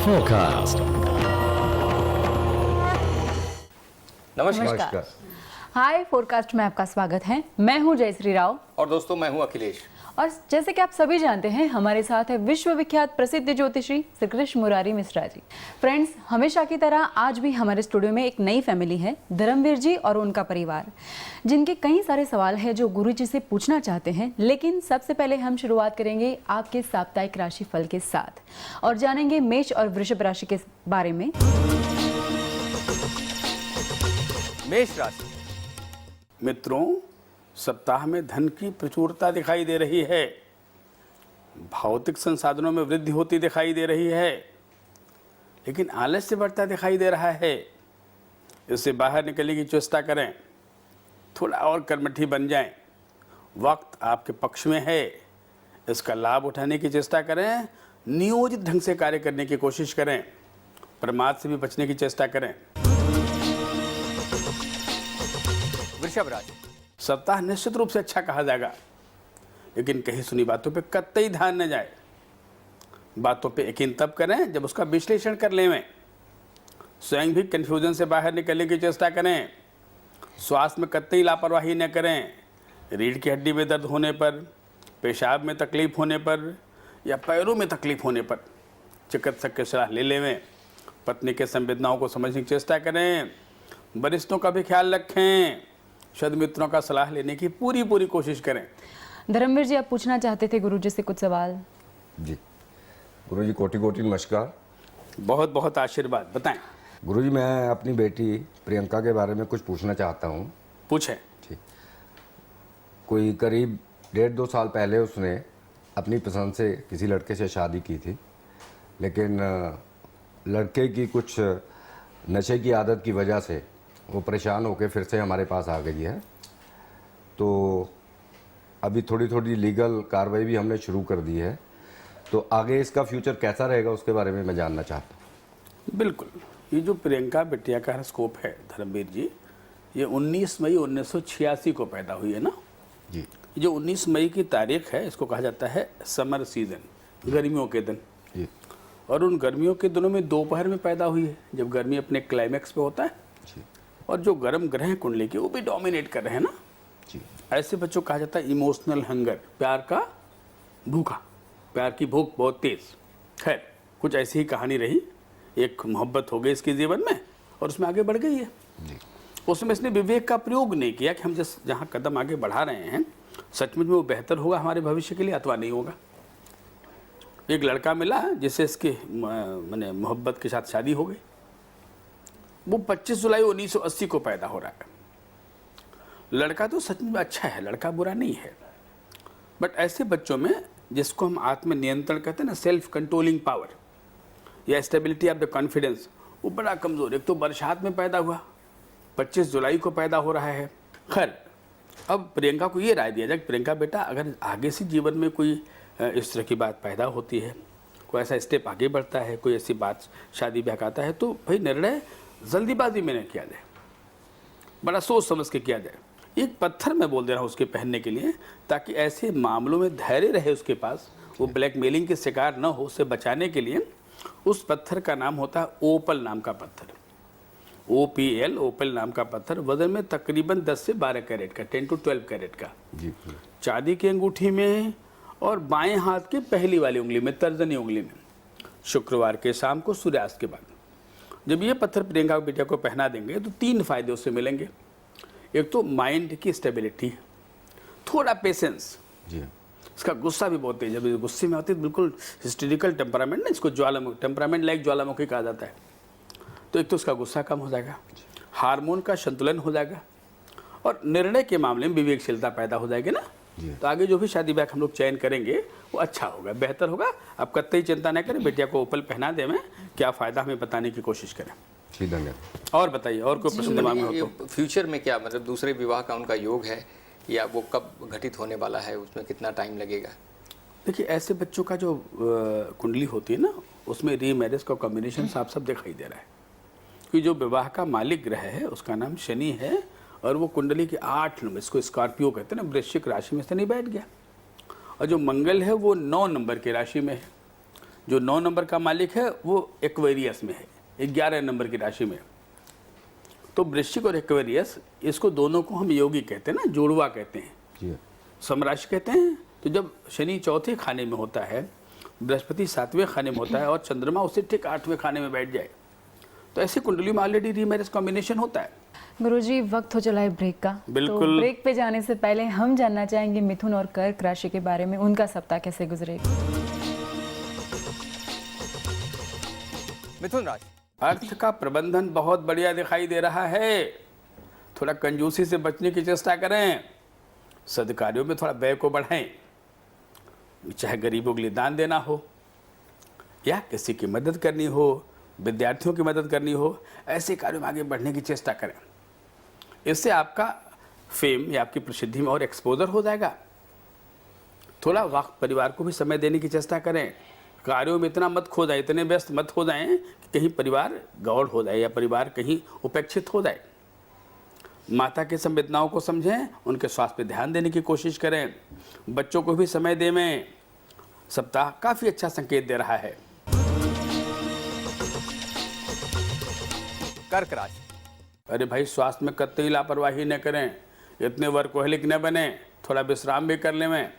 Forecast. नमस्कार। हाय, forecast में आपका स्वागत है। मैं हूं जयश्री राव और दोस्तों मैं हूं अखिलेश। और जैसे कि आप सभी जानते हैं, हमारे साथ है विश्वविख्यात प्रसिद्ध ज्योतिषी श्री कृष्ण मुरारी मिश्रा जी। फ्रेंड्स, हमेशा की तरह आज भी हमारे स्टूडियो में एक नई फैमिली है, धर्मवीर जी और उनका परिवार, जिनके कई सारे सवाल हैं जो गुरु जी से पूछना चाहते हैं। लेकिन सबसे पहले हम शुरुआत करेंगे आपके साप्ताहिक राशि फल के साथ और जानेंगे मेष और वृषभ राशि के बारे में। मेष राशि मित्रों, सप्ताह में धन की प्रचुरता दिखाई दे रही है। भौतिक संसाधनों में वृद्धि होती दिखाई दे रही है, लेकिन आलस्य बढ़ता दिखाई दे रहा है। इससे बाहर निकलने की चेष्टा करें, थोड़ा और कर्मठी बन जाएं। वक्त आपके पक्ष में है, इसका लाभ उठाने की चेष्टा करें। नियोजित ढंग से कार्य करने की कोशिश करें, प्रमाद से भी बचने की चेष्टा करें। वृषभ राशि सप्ताह निश्चित रूप से अच्छा कहा जाएगा, लेकिन कहीं सुनी बातों पे कतई ध्यान न जाए। बातों पे यकीन तब करें जब उसका विश्लेषण कर लें। स्वयं भी कंफ्यूजन से बाहर निकलने की चेष्टा करें। स्वास्थ्य में कतई लापरवाही न करें। रीढ़ की हड्डी में दर्द होने पर, पेशाब में तकलीफ होने पर या पैरों में तकलीफ होने पर चिकित्सक की सलाह ले लें। पत्नी के संवेदनाओं को समझने की चेष्टा करें। वरिष्ठों का भी ख्याल रखें। सदमित्रों का सलाह लेने की पूरी कोशिश करें। धर्मवीर जी, आप पूछना चाहते थे गुरु जी से कुछ सवाल। जी गुरुजी, कोटि कोटि नमस्कार। बहुत बहुत आशीर्वाद। बताएं गुरुजी, मैं अपनी बेटी प्रियंका के बारे में कुछ पूछना चाहता हूँ। पूछें। ठीक, कोई करीब 1.5-2 साल पहले उसने अपनी पसंद से किसी लड़के से शादी की थी, लेकिन लड़के की कुछ नशे की आदत की वजह से वो परेशान होकर फिर से हमारे पास आ गई है। तो अभी थोड़ी लीगल कार्रवाई भी हमने शुरू कर दी है। तो आगे इसका फ्यूचर कैसा रहेगा उसके बारे में मैं जानना चाहता हूँ। बिल्कुल। ये जो प्रियंका बिटिया का स्कोप है धर्मवीर जी, ये 19 मई 1986 को पैदा हुई है ना जी। जो 19 मई की तारीख है, इसको कहा जाता है समर सीजन, गर्मियों के दिन। जी। और उन गर्मियों के दिनों में दोपहर में पैदा हुई है, जब गर्मी अपने क्लाइमैक्स पे होता है। जी। और जो गर्म ग्रह कुंडली के वो भी डोमिनेट कर रहे हैं ना। जी। ऐसे बच्चों को कहा जाता है इमोशनल हंगर, प्यार का भूखा, प्यार की भूख बहुत तेज। खैर, कुछ ऐसी ही कहानी रही। एक मोहब्बत हो गई इसके जीवन में और उसमें आगे बढ़ गई है। उसमें इसने विवेक का प्रयोग नहीं किया कि हम जिस जहाँ कदम आगे बढ़ा रहे हैं सचमुच में वो बेहतर होगा हमारे भविष्य के लिए अथवा नहीं होगा। एक लड़का मिला जिससे इसके माने मोहब्बत के साथ शादी हो गई। वो 25 जुलाई 1980 को पैदा हो रहा है। लड़का तो सच में अच्छा है, लड़का बुरा नहीं है, बट ऐसे बच्चों में जिसको हम आत्म नियंत्रण कहते हैं ना, सेल्फ कंट्रोलिंग पावर या स्टेबिलिटी ऑफ द कॉन्फिडेंस, वो बड़ा कमज़ोर। एक तो बरसात में पैदा हुआ, 25 जुलाई को पैदा हो रहा है। खैर, अब प्रियंका को ये राय दिया जाए कि प्रियंका बेटा, अगर आगे से जीवन में कोई इस तरह की बात पैदा होती है, कोई ऐसा स्टेप आगे बढ़ता है, कोई ऐसी बात शादी ब्याह का आता है, तो भाई निर्णय जल्दीबाजी में न किया जाए, बड़ा सोच समझ के किया जाए। एक पत्थर मैं बोल दे रहा हूँ उसके पहनने के लिए, ताकि ऐसे मामलों में धैर्य रहे उसके पास, वो ब्लैकमेलिंग के शिकार न हो। उससे बचाने के लिए उस पत्थर का नाम होता है ओपल नाम का पत्थर। OPL, ओपल नाम का पत्थर, वजन में तकरीबन 10 से 12 कैरेट का, 10 to 12 कैरेट का। जी। चांदी की अंगूठी में और बाएं हाथ के पहली वाली उंगली में, तर्जनी उंगली में, शुक्रवार के शाम को सूर्यास्त के बाद। जब ये पत्थर प्रियंका बिटिया को पहना देंगे तो 3 फायदे उससे मिलेंगे। एक तो माइंड की स्टेबिलिटी, थोड़ा पेशेंस। जी। इसका गुस्सा भी बहुत तेज है, जब गुस्से में आती है बिल्कुल हिस्टेरिकल टेम्परामेंट ना, इसको ज्वालामुखी टेम्परामेंट लाइक ज्वालामुखी कहा जाता है। तो एक तो उसका गुस्सा कम हो जाएगा, हार्मोन का संतुलन हो जाएगा और निर्णय के मामले में विवेकशीलता पैदा हो जाएगी ना। तो आगे जो भी शादी ब्याह हम लोग चयन करेंगे वो अच्छा होगा, बेहतर होगा। आप कतई चिंता न करें, बेटिया को ओपल पहना दे, में क्या फ़ायदा हमें बताने की कोशिश करें। जी, धन्यवाद। और बताइए, और कोई प्रश्न दिमाग में हो तो। फ्यूचर में क्या मतलब दूसरे विवाह का उनका योग है या वो कब घटित होने वाला है, उसमें कितना टाइम लगेगा? देखिए, ऐसे बच्चों का जो कुंडली होती है ना, उसमें रीमैरिज का कॉम्बिनेशन साफ साफ दिखाई दे रहा है कि जो विवाह का मालिक ग्रह है उसका नाम शनि है और वो कुंडली के 8 नंबर, इसको स्कॉर्पियो कहते हैं ना, वृश्चिक राशि में शनि बैठ गया। और जो मंगल है वो 9 नंबर की राशि में है। जो 9 नंबर का मालिक है वो एक्वेरियस में है, 11 नंबर की राशि में। तो वृश्चिक और एक्वेरियस, इसको दोनों को हम योगी कहते हैं ना, जुड़वा कहते हैं, जी समराशि कहते हैं। तो जब शनि चौथे खाने में होता है, बृहस्पति 7वें खाने में होता है और चंद्रमा उससे ठीक 8वें खाने में बैठ जाए, तो ऐसी कुंडली में ऑलरेडी रीमैरिज कॉम्बिनेशन होता है। गुरुजी वक्त हो चला है ब्रेक का। बिल्कुल। तो ब्रेक पे जाने से पहले हम जानना चाहेंगे मिथुन और कर्क राशि के बारे में, उनका सप्ताह कैसे गुजरेगा। मिथुन राशि, अर्थ का प्रबंधन बहुत बढ़िया दिखाई दे रहा है। थोड़ा कंजूसी से बचने की चेष्टा करें, सदकार्यों में थोड़ा व्यय को बढ़ाएं, चाहे गरीबों के लिए दान देना हो या किसी की मदद करनी हो, विद्यार्थियों की मदद करनी हो, ऐसे कार्यों में आगे बढ़ने की चेष्टा करें। इससे आपका फेम या आपकी प्रसिद्धि में और एक्सपोजर हो जाएगा। थोड़ा वक्त परिवार को भी समय देने की चेष्टा करें। कार्यों में इतना मत खो जाए, इतने व्यस्त मत हो जाएं कि कहीं परिवार गौड़ हो जाए या परिवार कहीं उपेक्षित हो जाए। माता की संवेदनाओं को समझें, उनके स्वास्थ्य पर ध्यान देने की कोशिश करें, बच्चों को भी समय देवें। सप्ताह काफ़ी अच्छा संकेत दे रहा है। कर्क राशि, अरे भाई, स्वास्थ्य में कतई लापरवाही न करें, इतने वर्कोहलिक न बने, थोड़ा विश्राम भी कर लें।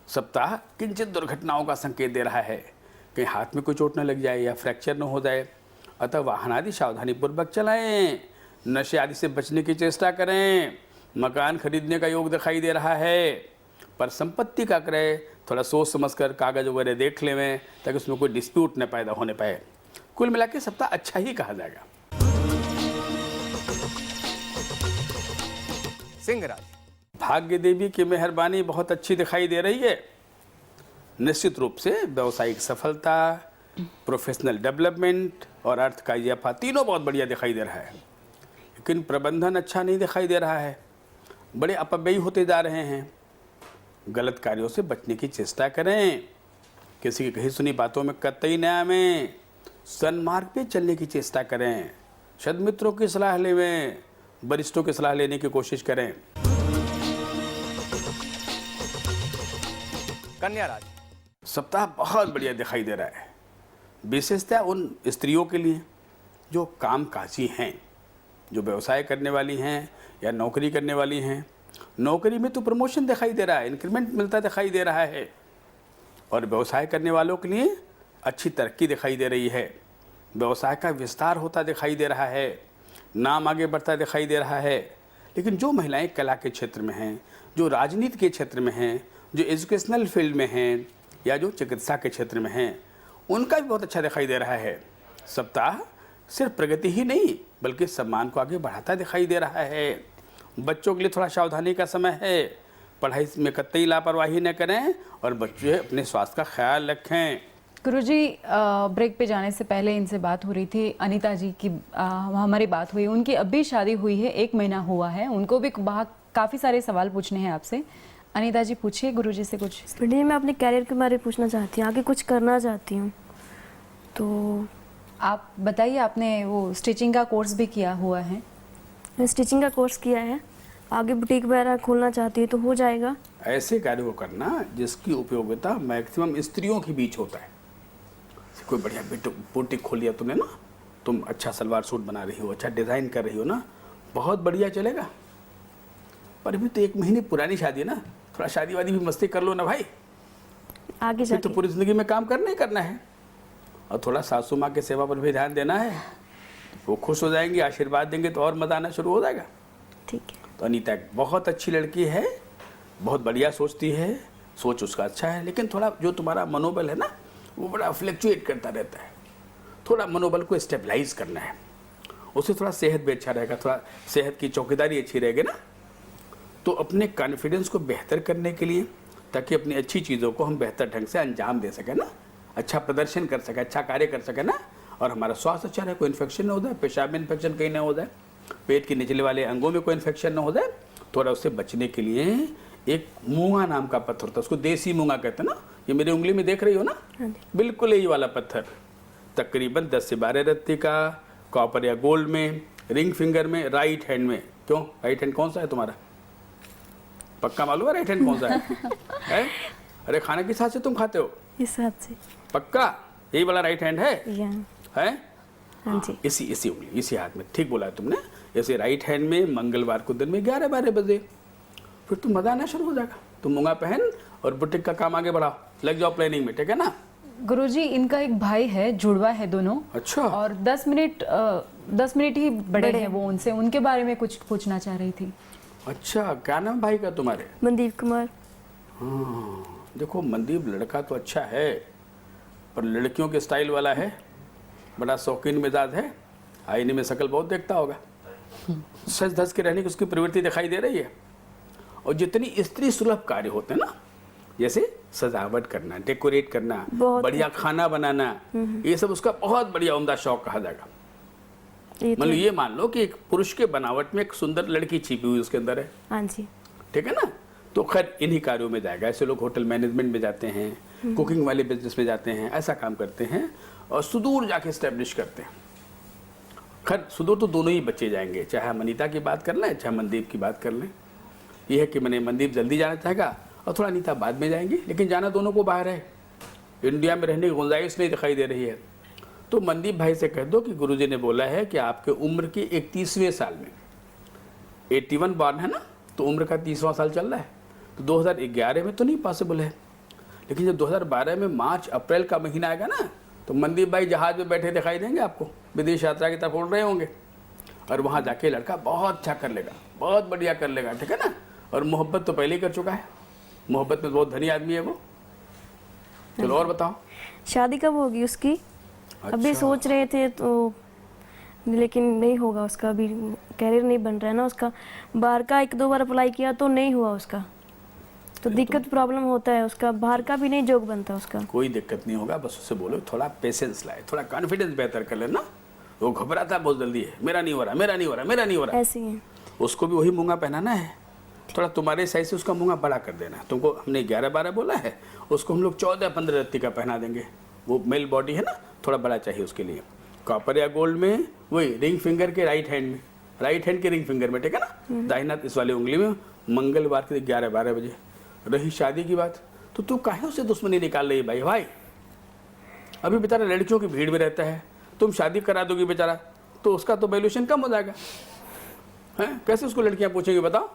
सप्ताह किंचित दुर्घटनाओं का संकेत दे रहा है, कहीं हाथ में कोई चोट न लग जाए या फ्रैक्चर न हो जाए। अतः वाहन आदि सावधानीपूर्वक चलाएं, नशे आदि से बचने की चेष्टा करें। मकान खरीदने का योग दिखाई दे रहा है, पर संपत्ति का क्रय थोड़ा सोच समझकर कागज वगैरह देख लें, ताकि उसमें कोई डिस्प्यूट न पैदा होने पाए। कुल मिला के सप्ताह अच्छा ही कहा जाएगा। सिंह राशि, भाग्य देवी की मेहरबानी बहुत अच्छी दिखाई दे रही है। निश्चित रूप से व्यावसायिक सफलता, प्रोफेशनल डेवलपमेंट और अर्थ का इजाफा तीनों बहुत बढ़िया दिखाई दे रहा है। लेकिन प्रबंधन अच्छा नहीं दिखाई दे रहा है, बड़े अपव्ययी होते जा रहे हैं। गलत कार्यों से बचने की चेष्टा करें, किसी की कही सुनी बातों में कतई न आवें, सन्मार्ग पे चलने की चेष्टा करें, सद्मित्रों की सलाह लेवें, वरिष्ठों की सलाह लेने की कोशिश करें। कन्या राशि, सप्ताह बहुत बढ़िया दिखाई दे रहा है, विशेषतः उन स्त्रियों के लिए जो कामकाजी हैं, जो व्यवसाय करने वाली हैं या नौकरी करने वाली हैं। नौकरी में तो प्रमोशन दिखाई दे रहा है, इंक्रीमेंट मिलता दिखाई दे रहा है, और व्यवसाय करने वालों के लिए अच्छी तरक्की दिखाई दे रही है। व्यवसाय का विस्तार होता दिखाई दे रहा है, नाम आगे बढ़ता दिखाई दे रहा है। लेकिन जो महिलाएं कला के क्षेत्र में हैं, जो राजनीति के क्षेत्र में हैं, जो एजुकेशनल फील्ड में हैं या जो चिकित्सा के क्षेत्र में हैं, उनका भी बहुत अच्छा दिखाई दे रहा है। सप्ताह सिर्फ प्रगति ही नहीं बल्कि सम्मान को आगे बढ़ाता दिखाई दे रहा है। बच्चों के लिए थोड़ा सावधानी का समय है, पढ़ाई में कतई लापरवाही न करें और बच्चे अपने स्वास्थ्य का ख्याल रखें। गुरुजी ब्रेक पे जाने से पहले इनसे बात हो रही थी, अनीता जी की हमारी बात हुई, उनकी अब भी शादी हुई है, 1 महीना हुआ है, उनको भी काफ़ी सारे सवाल पूछने हैं आपसे। अनीता जी पूछिए गुरुजी से कुछ। जी, मैं अपने कैरियर के बारे में पूछना चाहती हूँ, आगे कुछ करना चाहती हूँ, तो आप बताइए। आपने वो स्टिचिंग का कोर्स भी किया हुआ है? मैं स्टिचिंग का कोर्स किया है, आगे बुटीक वगैरह खोलना चाहती हूँ तो हो जाएगा। ऐसे कार्य को करना जिसकी उपयोगिता मैक्सिमम स्त्रियों के बीच होता है। कोई बढ़िया बुटीक खोल लिया तुमने ना, तुम अच्छा सलवार सूट बना रही हो, अच्छा डिज़ाइन कर रही हो ना, बहुत बढ़िया चलेगा। पर अभी तो 1 महीने पुरानी शादी है ना, थोड़ा शादी वादी भी मस्ती कर लो ना भाई, आगे फिर जाके तो पूरी ज़िंदगी में काम करना ही करना है। और थोड़ा सासू माँ की सेवा पर भी ध्यान देना है, वो खुश हो जाएंगे, आशीर्वाद देंगे तो और मज़ा आना शुरू हो जाएगा। ठीक है। तो अनीता एक बहुत अच्छी लड़की है, बहुत बढ़िया सोचती है, सोच उसका अच्छा है, लेकिन थोड़ा जो तुम्हारा मनोबल है ना वो बड़ा फ्लक्चुएट करता रहता है। थोड़ा मनोबल को स्टेबलाइज करना है, उससे थोड़ा सेहत भी अच्छा रहेगा, थोड़ा सेहत की चौकीदारी अच्छी रहेगी ना। तो अपने कॉन्फिडेंस को बेहतर करने के लिए, ताकि अपनी अच्छी चीज़ों को हम बेहतर ढंग से अंजाम दे सकें ना, अच्छा प्रदर्शन कर सकें, अच्छा कार्य कर सकें ना, और हमारा स्वास्थ्य अच्छा रहे, कोई इन्फेक्शन ना हो जाए, पेशाब में इन्फेक्शन कहीं ना हो जाए, पेट के निचले वाले अंगों में कोई इन्फेक्शन ना हो जाए। थोड़ा उससे बचने के लिए एक मूंगा नाम का पत्थर होता है, उसको देसी मूंगा कहते हैं ना, ये मेरी उंगली में देख रही हो ना, बिल्कुल यही वाला पत्थर, तकरीबन 10 से 12 रत्ती का, कॉपर या गोल्ड में, रिंग फिंगर में, राइट हैंड में। क्यों, राइट हैंड कौन सा है तुम्हारा? पक्का मालूम है राइट हैंड कौन सा है? अरे खाने के साथ से तुम खाते हो? इस हाथ से। पक्का? यही वाला राइट हैंड है? यहाँ। है? हाँ जी। इसी उंगली, इसी हाथ में, ठीक बोला है तुमने। ऐसे राइट हैंड में मंगलवार को दिन में 11-12 बजे फिर तुम मजा आना शुरू हो जाएगा। तुम मूंगा पहन और बुटीक का काम आगे बढ़ाओ, लग जाओ प्लानिंग में, ठीक है ना? गुरुजी, इनका एक भाई है, जुड़वा है दोनों। अच्छा। और 10 मिनट ही बड़े हैं वो उनसे, उनके बारे में कुछ पूछना चाह रही थी। अच्छा, क्या नाम भाई का तुम्हारे? मनदीप कुमार। हाँ, देखो मनदीप लड़का तो अच्छा है, पर लड़कियों के स्टाइल वाला है, बड़ा शौकीन मिजाज है, आईने में शक्ल बहुत देखता होगा, सच धस के रहने की उसकी प्रवृत्ति दिखाई दे रही है। और जितनी स्त्री सुलभ कार्य होते हैं ना, जैसे सजावट करना, डेकोरेट करना, बढ़िया खाना बनाना, ये सब उसका बहुत बढ़िया उम्दा शौक कहा जाएगा। मतलब ये मान लो कि एक पुरुष के बनावट में एक सुंदर लड़की छिपी हुई उसके अंदर है। हाँ जी। ठीक है ना? तो खैर इन्हीं कार्यों में जाएगा। ऐसे लोग होटल मैनेजमेंट में जाते हैं, कुकिंग वाले बिजनेस में जाते हैं, ऐसा काम करते हैं और सुदूर जाके स्टैब्लिश करते हैं। खैर सुदूर तो दोनों ही बच्चे जाएंगे, चाहे हम अनीता की बात कर लें चाहे मनदीप की बात कर लें। यह है कि मैंने मनदीप जल्दी जाना चाहेगा और थोड़ा अनीता बाद में जाएंगी, लेकिन जाना दोनों को बाहर है, इंडिया में रहने की गुंजाइश नहीं दिखाई दे रही है। तो मनदीप भाई से कह दो कि गुरुजी ने बोला है कि आपके उम्र के 31वें साल में, 81 बॉर्न है ना, तो उम्र का 30वां साल चल रहा है, तो 2011 में तो नहीं पॉसिबल है, लेकिन जब 2012 में मार्च अप्रैल का महीना आएगा ना, तो मनदीप भाई जहाज में बैठे दिखाई देंगे आपको, विदेश यात्रा की तरफ उड़ रहे होंगे, और वहाँ जाके लड़का बहुत अच्छा कर लेगा, बहुत बढ़िया कर लेगा, ठीक है ना? और मोहब्बत तो पहले ही कर चुका है, मोहब्बत में बहुत धनी आदमी है वो। चलो और बताओ, शादी कब होगी उसकी? अभी अच्छा। सोच रहे थे तो, लेकिन नहीं होगा उसका, अभी कैरियर नहीं बन रहा है ना उसका। बाहर का 1-2 बार अप्लाई किया तो नहीं हुआ उसका, तो दिक्कत प्रॉब्लम होता है उसका, बाहर का भी नहीं जोग बनता उसका। कोई दिक्कत नहीं होगा, बस उससे बोलो थोड़ा पेशेंस लाए, थोड़ा कॉन्फिडेंस बेहतर कर लेना। वो घबराता बहुत जल्दी है, मेरा नहीं हो रहा, मेरा नहीं हो रहा, मेरा नहीं हो रहा। ऐसे ही है। उसको भी वही मूंगा पहनाना है, थोड़ा तुम्हारे साइज से उसका मूंगा बड़ा कर देना। तुमको हमने 11-12 बोला है, उसको हम लोग 14-15 रत्ती का पहना देंगे। वो मेल बॉडी है ना, थोड़ा बड़ा चाहिए उसके लिए। कॉपर या गोल्ड में, वही रिंग फिंगर के राइट हैंड में, राइट हैंड के रिंग फिंगर में, ठीक है ना, दाहिना इस वाली उंगली में, मंगलवार के 11-12 बजे। रही शादी की बात, तो तू काहे उससे दुश्मनी निकाल रही है भाई? अभी बेचारा लड़कियों की भीड़ में रहता है, तुम शादी करा दोगी बेचारा, तो उसका तो वैल्यूएशन कम हो जाएगा, हैं? कैसे उसको लड़कियां पूछेंगी बताओ?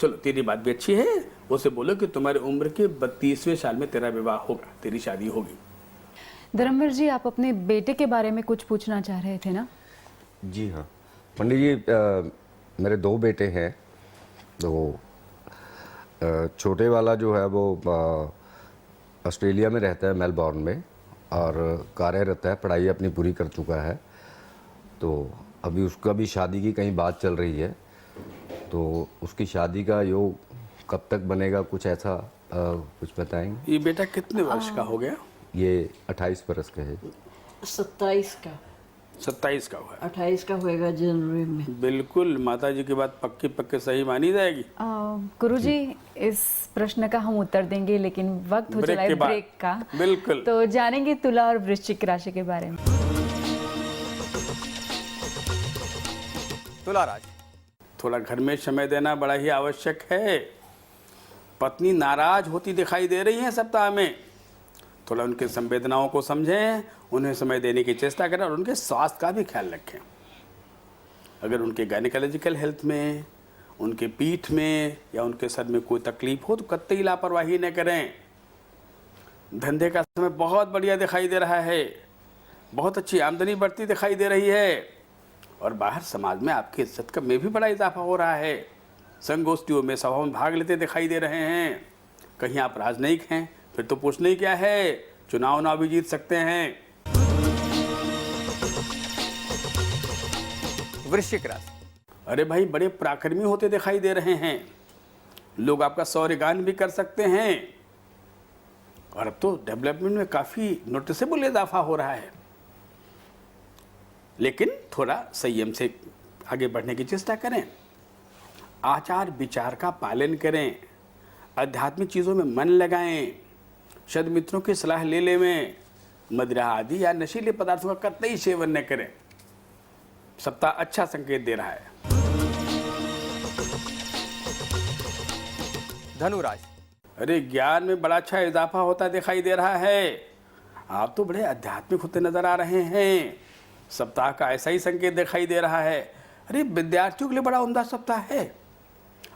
चलो तेरी बात भी अच्छी है, उसे बोलो कि तुम्हारी उम्र के 32वें साल में तेरा विवाह होगा, तेरी शादी होगी। धर्मवीर जी, आप अपने बेटे के बारे में कुछ पूछना चाह रहे थे ना? जी हाँ पंडित जी, मेरे 2 बेटे हैं। तो छोटे वाला जो है वो ऑस्ट्रेलिया में रहता है, मेलबॉर्न में, और कार्यरत है, पढ़ाई अपनी पूरी कर चुका है। तो अभी उसका भी शादी की कहीं बात चल रही है, तो उसकी शादी का योग कब तक बनेगा, कुछ ऐसा कुछ बताएंगे? ये बेटा कितने वर्ष का हो गया? ये 28 बरस का है। 27 का, 27 का हुआ। 28 का होएगा जनवरी में। बिल्कुल, माता जी की बात पक्की सही मानी जाएगी। गुरुजी, इस प्रश्न का हम उत्तर देंगे, लेकिन वक्त हो ब्रेक चला है के बाद। ब्रेक का। बिल्कुल। तो जानेंगे तुला और वृश्चिक राशि के बारे में। तुला राशि, थोड़ा घर में समय देना बड़ा ही आवश्यक है। पत्नी नाराज होती दिखाई दे रही है सप्ताह में, थोड़ा उनके संवेदनाओं को समझें, उन्हें समय देने की चेष्टा करें और उनके स्वास्थ्य का भी ख्याल रखें। अगर उनके गायनेकोलॉजिकल हेल्थ में, उनके पीठ में या उनके सर में कोई तकलीफ हो तो कतई लापरवाही न करें। धंधे का समय बहुत बढ़िया दिखाई दे रहा है, बहुत अच्छी आमदनी बढ़ती दिखाई दे रही है, और बाहर समाज में आपकी इज्जत में भी बड़ा इजाफा हो रहा है। संगोष्ठियों में, सभाओं में भाग लेते दिखाई दे रहे हैं। कहीं आप राजनयिक हैं, फिर तो पूछना ही क्या है, चुनाव भी जीत सकते हैं। वृश्चिक राशि, अरे भाई, बड़े पराक्रमी होते दिखाई दे रहे हैं, लोग आपका शौर्यगान भी कर सकते हैं, और अब तो डेवलपमेंट में काफ़ी नोटिसेबल इजाफा हो रहा है। लेकिन थोड़ा संयम से आगे बढ़ने की चेष्टा करें, आचार विचार का पालन करें, आध्यात्मिक चीज़ों में मन लगाएं, सदमित्रों की सलाह ले लें, मदिरा आदि या नशीले पदार्थों का कतई सेवन न करें। सप्ताह अच्छा संकेत दे रहा है। धनु राशि, अरे ज्ञान में बड़ा अच्छा इजाफा होता दिखाई दे रहा है। आप तो बड़े आध्यात्मिक होते नजर आ रहे हैं। सप्ताह का ऐसा ही संकेत दिखाई दे रहा है। अरे विद्यार्थियों के लिए बड़ा उम्दा सप्ताह है।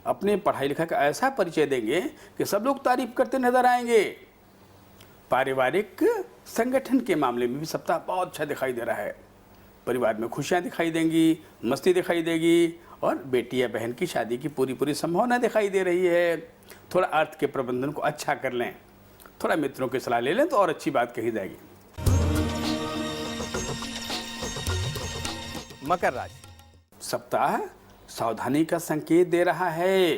अपने पढ़ाई लिखाई का ऐसा परिचय देंगे कि सब लोग तारीफ करते नजर आएंगे। पारिवारिक संगठन के मामले में भी सप्ताह बहुत अच्छा दिखाई दे रहा है। परिवार में खुशियां दिखाई देंगी, मस्ती दिखाई देगी और बेटी या बहन की शादी की पूरी संभावना दिखाई दे रही है। थोड़ा अर्थ के प्रबंधन को अच्छा कर लें, थोड़ा मित्रों की सलाह ले लें तो और अच्छी बात कही जाएगी। मकर राशि। सप्ताह सावधानी का संकेत दे रहा है।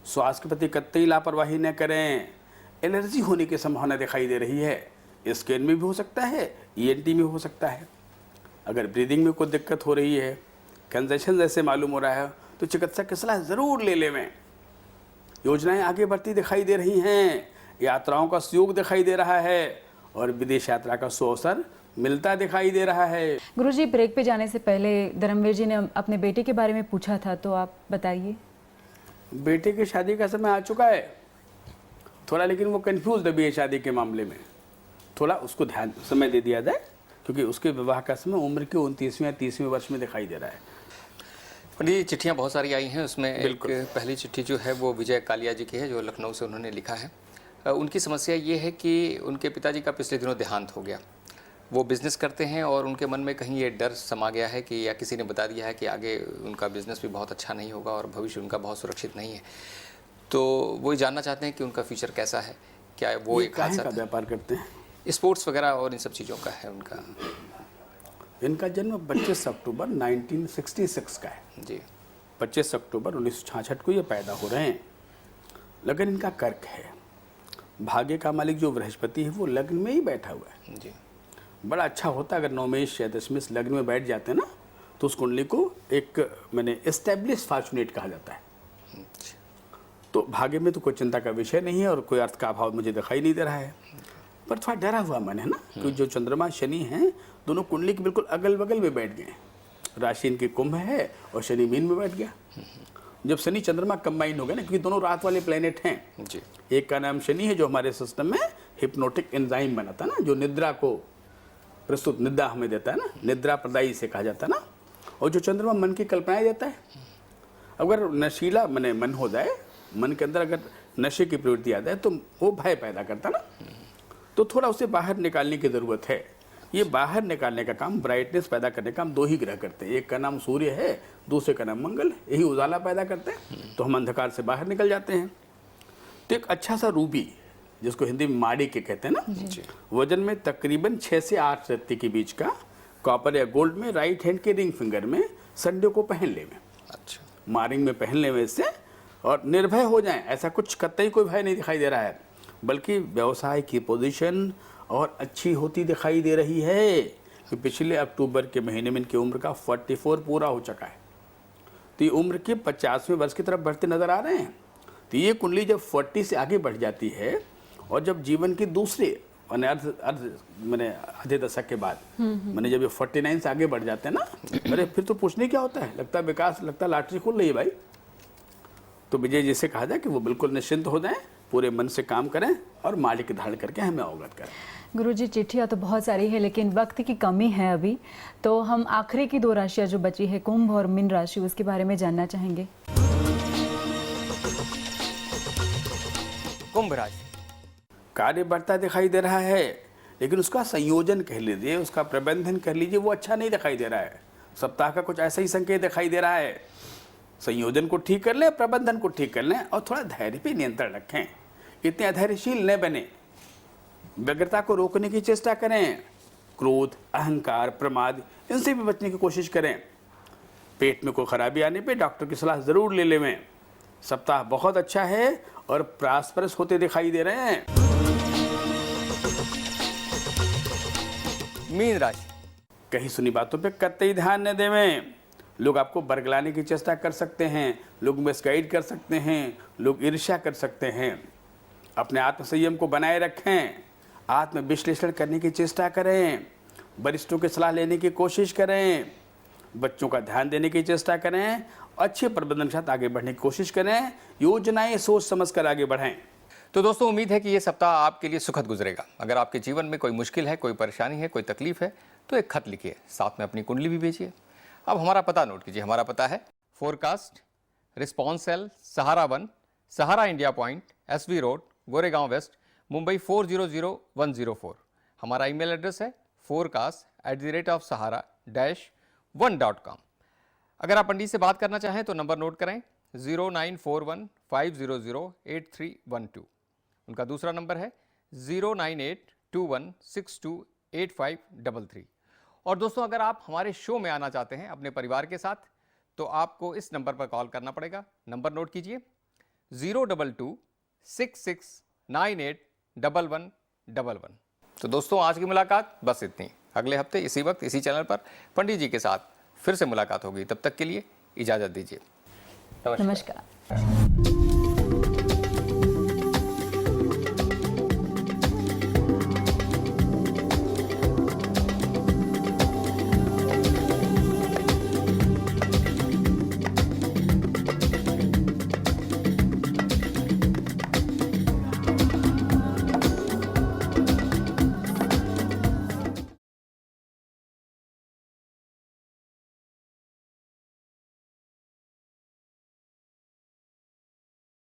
स्वास्थ्य के प्रति कतई लापरवाही न करें। एलर्जी होने की संभावना दिखाई दे रही है। स्किन में भी हो सकता है, ENT में हो सकता है। अगर ब्रीदिंग में कोई दिक्कत हो रही है, कंजेशन जैसे मालूम हो रहा है, तो चिकित्सक की सलाह ज़रूर ले लें। योजनाएं आगे बढ़ती दिखाई दे रही हैं। यात्राओं का सहयोग दिखाई दे रहा है और विदेश यात्रा का सुअवसर मिलता दिखाई दे रहा है। गुरुजी, ब्रेक पे जाने से पहले धर्मवीर जी ने अपने बेटे के बारे में पूछा था, तो आप बताइए। बेटे की शादी का समय आ चुका है थोड़ा, लेकिन वो कंफ्यूज अभी है शादी के मामले में। थोड़ा उसको ध्यान समय दे दिया जाए, क्योंकि उसके विवाह का समय उम्र के 29वें या 30वें वर्ष में दिखाई दे रहा है। पंडित जी, चिट्ठियाँ बहुत सारी आई हैं, उसमें एक बिल्कुल। पहली चिट्ठी जो है वो विजय कालिया जी की है, जो लखनऊ से उन्होंने लिखा है। उनकी समस्या ये है कि उनके पिताजी का पिछले दिनों देहांत हो गया। वो बिज़नेस करते हैं और उनके मन में कहीं ये डर समा गया है कि, या किसी ने बता दिया है कि आगे उनका बिज़नेस भी बहुत अच्छा नहीं होगा और भविष्य उनका बहुत सुरक्षित नहीं है। तो वो जानना चाहते हैं कि उनका फ्यूचर कैसा है, क्या वो एक काहे हादसा का व्यापार करते हैं? स्पोर्ट्स वगैरह और इन सब चीज़ों का है उनका। इनका जन्म 25 अक्टूबर 1966 का है जी। 25 अक्टूबर 1966 को ये पैदा हो रहे हैं। लगन इनका कर्क है। भाग्य का मालिक जो बृहस्पति है वो लग्न में ही बैठा हुआ है। जी। बड़ा अच्छा होता अगर नवमेश या दशमेश लग्न में बैठ जाते ना, तो उस कुंडली को एक मैंने एस्टेब्लिश फॉर्चुनेट कहा जाता है। तो भाग्य में तो कोई चिंता का विषय नहीं है और कोई अर्थ का अभाव मुझे दिखाई नहीं दे रहा है, पर थोड़ा डरा हुआ मन है ना, क्योंकि जो चंद्रमा शनि हैं दोनों कुंडली के बिल्कुल अगल बगल में बैठ गए। राशि इनकी कुंभ है और शनि मीन में बैठ गया। जब शनि चंद्रमा कंबाइन हो गए ना, क्योंकि दोनों रात वाले प्लेनेट हैं। जी। एक का नाम शनि है जो हमारे सिस्टम में हिप्नोटिक एंजाइम बनाता है ना, जो निद्रा को प्रस्तुत निद्रा हमें देता है ना, निद्रा प्रदायी से कहा जाता है ना। और जो चंद्रमा मन की कल्पनाएं देता है। अगर नशीला मन हो जाए, मन के अंदर अगर नशे की प्रवृत्ति आ जाए तो वो भय पैदा करता ना, तो थोड़ा उसे बाहर निकालने की ज़रूरत है। ये बाहर निकालने का काम, ब्राइटनेस पैदा करने का काम दो ही ग्रह करते हैं। एक का नाम सूर्य है, दूसरे का नाम मंगल है। यही उजाला पैदा करते हैं, तो हम अंधकार से बाहर निकल जाते हैं। तो एक अच्छा सा रूबी, जिसको हिंदी में माड़ी के कहते हैं ना, वजन में तकरीबन 6 से 8 रत्ती के बीच का, कॉपर या गोल्ड में, राइट हैंड के रिंग फिंगर में, संडे को पहन ले में। अच्छा। मारिंग में पहन ले में इससे, और निर्भय हो जाएं। ऐसा कुछ कतई कोई भय नहीं दिखाई दे रहा है, बल्कि व्यवसाय की पोजीशन और अच्छी होती दिखाई दे रही है। कि पिछले अक्टूबर के महीने में इनकी उम्र का 44 पूरा हो चुका है, तो ये उम्र के 50वें वर्ष की तरफ बढ़ते नजर आ रहे हैं। तो ये कुंडली जब 40 से आगे बढ़ जाती है और जब जीवन के दूसरे मैंने आधे दशक के बाद, मैंने जब ये 49 से आगे बढ़ जाते हैं ना, अरे फिर तो पूछने क्या होता है, लगता है विकास, लगता है लॉटरी खुल रही है भाई। तो विजय जी से कहा जाए कि वो बिल्कुल निश्चिंत हो जाएं, पूरे मन से काम करें और मालिक धारण करके हमें अवगत करें। गुरुजी, चिट्ठियाँ तो बहुत सारी है, लेकिन वक्त की कमी है अभी, तो हम आखिरी की 2 राशियाँ जो बची है, कुंभ और मीन राशि, उसके बारे में जानना चाहेंगे। कुंभ राशि। कार्य बढ़ता दिखाई दे रहा है, लेकिन उसका संयोजन कह लीजिए, उसका प्रबंधन कर लीजिए, वो अच्छा नहीं दिखाई दे रहा है। सप्ताह का कुछ ऐसा ही संकेत दिखाई दे रहा है। संयोजन को ठीक कर लें, प्रबंधन को ठीक कर लें और थोड़ा धैर्य पे नियंत्रण रखें। इतने अधैर्यशील न बने, व्यग्रता को रोकने की चेष्टा करें। क्रोध, अहंकार, प्रमाद, इनसे भी बचने की कोशिश करें। पेट में कोई खराबी आने पे डॉक्टर की सलाह जरूर ले लें। सप्ताह बहुत अच्छा है और प्रॉस्परस होते दिखाई दे रहे हैं। मीन राशि। कहीं सुनी बातों पे कतई ध्यान न देवें। लोग आपको बरगलाने की चेष्टा कर सकते हैं, लोग मिसगाइड कर सकते हैं, लोग ईर्ष्या कर सकते हैं। अपने आत्म संयम को बनाए रखें, आत्म विश्लेषण करने की चेष्टा करें, वरिष्ठों की सलाह लेने की कोशिश करें, बच्चों का ध्यान देने की चेष्टा करें, अच्छे प्रबंधन के साथ आगे बढ़ने की कोशिश करें। योजनाएं सोच समझ कर आगे बढ़ें। तो दोस्तों, उम्मीद है कि ये सप्ताह आपके लिए सुखद गुजरेगा। अगर आपके जीवन में कोई मुश्किल है, कोई परेशानी है, कोई तकलीफ है, तो एक खत लिखिए, साथ में अपनी कुंडली भी भेजिए। अब हमारा पता नोट कीजिए। हमारा पता है forecast response cell, Sahara 1, Sahara India point, SV road, Goregaon west, Mumbai 400104। हमारा ईमेल एड्रेस है forecast@sahara-1.com। अगर आप पंडित से बात करना चाहें तो नंबर नोट करें 0941-500-8312। उनका दूसरा नंबर है 09821628533। और दोस्तों, अगर आप हमारे शो में आना चाहते हैं अपने परिवार के साथ, तो आपको इस नंबर पर कॉल करना पड़ेगा। नंबर नोट कीजिए 02266981111। तो दोस्तों, आज की मुलाकात बस इतनी। अगले हफ्ते इसी वक्त इसी चैनल पर पंडित जी के साथ फिर से मुलाकात होगी। तब तक के लिए इजाजत दीजिए। नमस्कार।